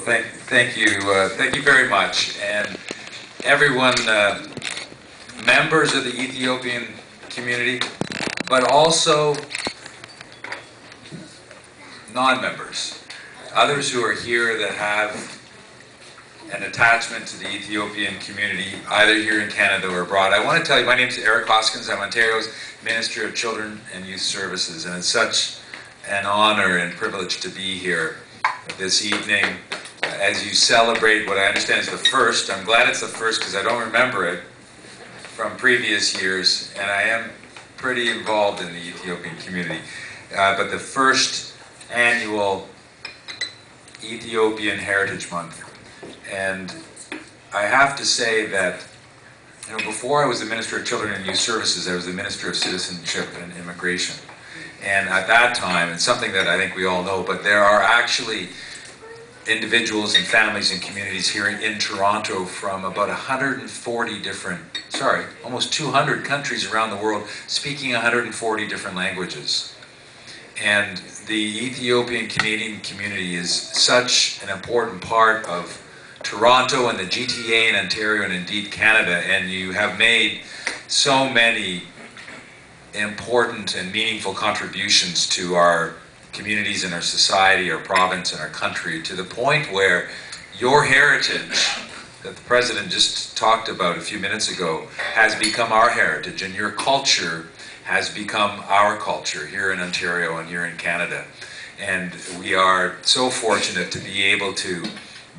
Thank you very much, and everyone, members of the Ethiopian community, but also non-members, others who are here that have an attachment to the Ethiopian community, either here in Canada or abroad. I want to tell you, my name is Erik Hoskins. I'm Ontario's Minister of Children and Youth Services, and it's such an honor and privilege to be here this evening as you celebrate what I understand is the first. I'm glad it's the first because I don't remember it from previous years, and I am pretty involved in the Ethiopian community. But the first annual Ethiopian Heritage Month. And I have to say that, you know, before I was the Minister of Children and Youth Services, I was the Minister of Citizenship and Immigration. And at that time, it's something that I think we all know, but there are actually individuals and families and communities here in Toronto from about 140 different, almost 200 countries around the world speaking 140 different languages. And the Ethiopian Canadian community is such an important part of Toronto and the GTA in Ontario and indeed Canada, and you have made so many important and meaningful contributions to our communities and our society, our province and our country, to the point where your heritage that the President just talked about a few minutes ago has become our heritage, and your culture has become our culture here in Ontario and here in Canada. And we are so fortunate to be able to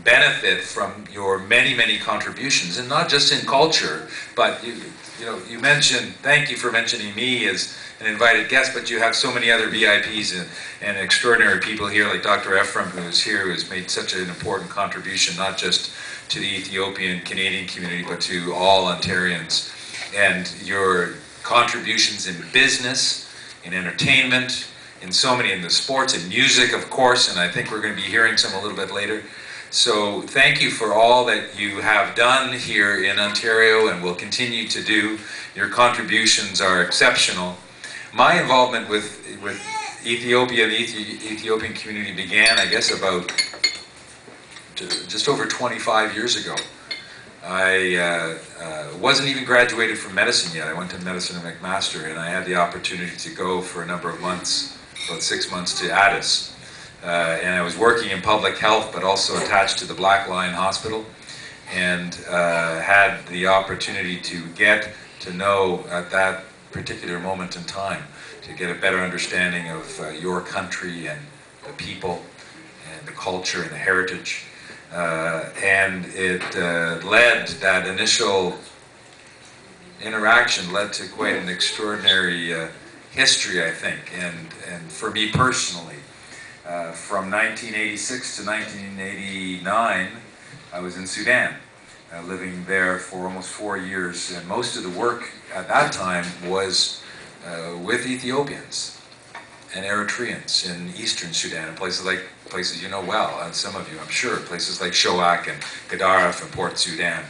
benefit from your many, many contributions, and not just in culture, but you mentioned, thank you for mentioning me as an invited guest, but you have so many other VIPs and extraordinary people here, like Dr. Ephraim, who is here, who has made such an important contribution, not just to the Ethiopian Canadian community, but to all Ontarians. And your contributions in business, in entertainment, in so many, in the sports and music, of course, and I think we're going to be hearing some a little bit later. So thank you for all that you have done here in Ontario and will continue to do. Your contributions are exceptional. My involvement with Ethiopia and the Ethiopian community began, I guess, about just over 25 years ago. I wasn't even graduated from medicine yet. I went to medicine at McMaster, and I had the opportunity to go for a number of months, about 6 months, to Addis. And I was working in public health, but also attached to the Black Lion Hospital, and had the opportunity to get to know at that particular moment in time, to get a better understanding of your country and the people and the culture and the heritage. And it led, that initial interaction led to quite an extraordinary history, I think, and for me personally. From 1986 to 1989, I was in Sudan, living there for almost 4 years, and most of the work at that time was with Ethiopians and Eritreans in eastern Sudan, and places you know well, and some of you, I'm sure, places like Shoak and Gadaref and Port Sudan,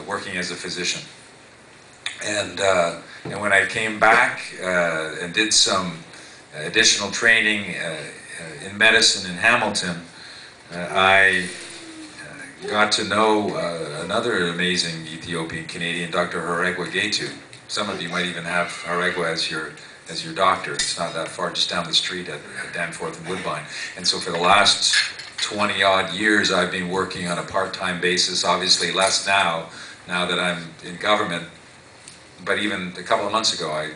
working as a physician. And when I came back and did some additional training in medicine in Hamilton, I got to know another amazing Ethiopian Canadian, Dr. Haregwa Getu. Some of you might even have Haregwa as your doctor. It's not that far, just down the street at Danforth and Woodbine. And so for the last 20-odd years, I've been working on a part-time basis, obviously less now that I'm in government. But even a couple of months ago, I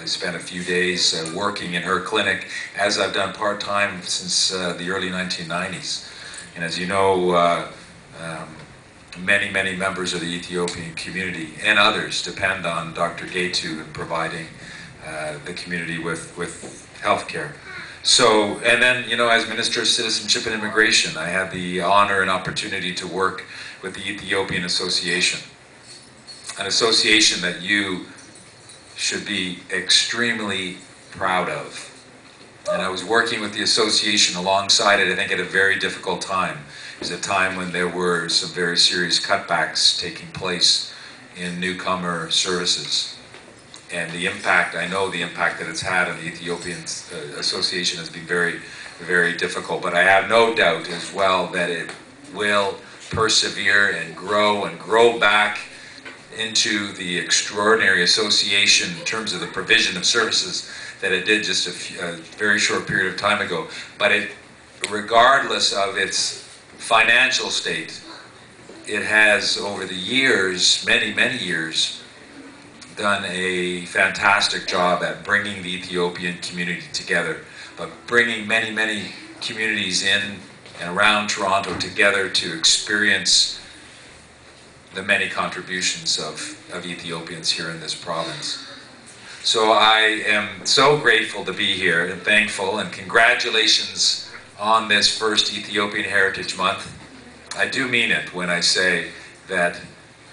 spent a few days working in her clinic, as I've done part-time since the early 1990s. And as you know, many, many members of the Ethiopian community and others depend on Dr. Getu in providing the community with health care. So, and then, you know, as Minister of Citizenship and Immigration, I had the honor and opportunity to work with the Ethiopian Association. An association that you should be extremely proud of. And I was working with the association alongside it, I think, at a very difficult time. It was a time when there were some very serious cutbacks taking place in newcomer services. the impact, I know the impact that it's had on the Ethiopian Association has been very, very difficult. But I have no doubt as well that it will persevere and grow back into the extraordinary association in terms of the provision of services that it did just a very short period of time ago. But it, regardless of its financial state, it has over the years, many, many years, done a fantastic job at bringing the Ethiopian community together, but bringing many, many communities in and around Toronto together to experience the many contributions of Ethiopians here in this province. So I am so grateful to be here and thankful, and congratulations on this first Ethiopian Heritage Month. I do mean it when I say that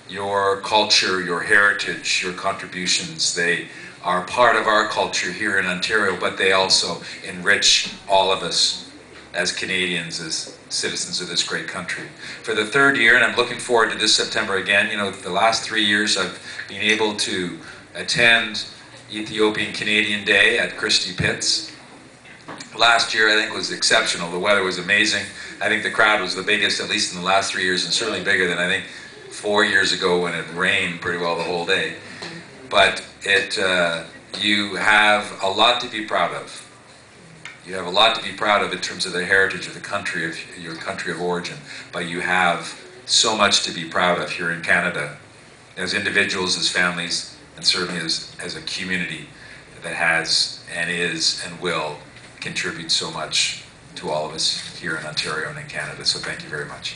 your culture, your heritage, your contributions, they are part of our culture here in Ontario, but they also enrich all of us as Canadians, as citizens of this great country. For the third year, and I'm looking forward to this September again, you know, the last 3 years I've been able to attend Ethiopian Canadian Day at Christie Pitts. Last year I think was exceptional. The weather was amazing. I think the crowd was the biggest, at least in the last 3 years, and certainly bigger than I think 4 years ago when it rained pretty well the whole day. But you have a lot to be proud of. You have a lot to be proud of in terms of the heritage of the country, of your country of origin, but you have so much to be proud of here in Canada, as individuals, as families, and certainly as a community that has and is and will contribute so much to all of us here in Ontario and in Canada. So thank you very much.